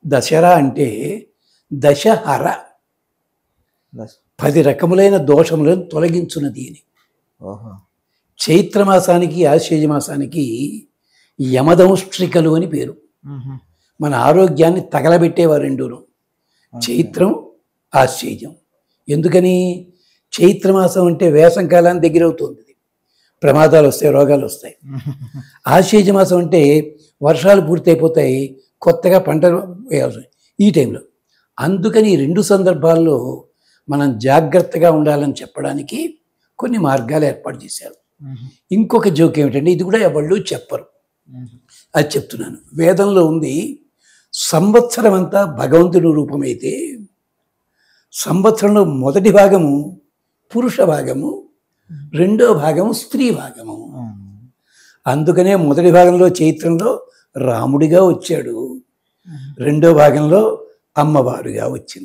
దశరా అంటే దశహర, 10 రకములైన దోషములను తొలగించున్నది అని. చైత్రమాసానికి ఆశ్వయుజ మాసానికి యమదంష్ట్రికలు అని పేరు. మన ఆరోగ్యాన్ని తగలబెట్టేవారు రెండును, చైత్రం ఆశ్వయుజం. ఎందుకని? చైత్రమాసం అంటే వేసంకాలానికి దగ్గర అవుతుంది, ప్రమాదాలు వస్తాయి, రోగాలు వస్తాయి. ఆశ్వయుజ మాసం అంటే వర్షాలు పూర్తయిపోతాయి, కొత్తగా పంటలు వేయాల్సి ఈ టైంలో. అందుకని ఈ 2 సందర్భాల్లో మనం జాగ్రత్తగా ఉండాలని చెప్పడానికి కొన్ని మార్గాలు ఏర్పాటు చేశారు. ఇంకొక జోక్ ఏమిటంటే, ఇది కూడా ఎవళ్ళు చెప్పరు, అది చెప్తున్నాను. వేదంలో ఉంది, సంవత్సరం అంతా భగవంతుడి రూపమైతే సంవత్సరంలో మొదటి భాగము పురుష భాగము, రెండో భాగము స్త్రీ భాగము. అందుకనే మొదటి భాగంలో చైత్రంలో రాముడిగా వచ్చాడు, రెండో భాగంలో అమ్మవారుగా వచ్చింది.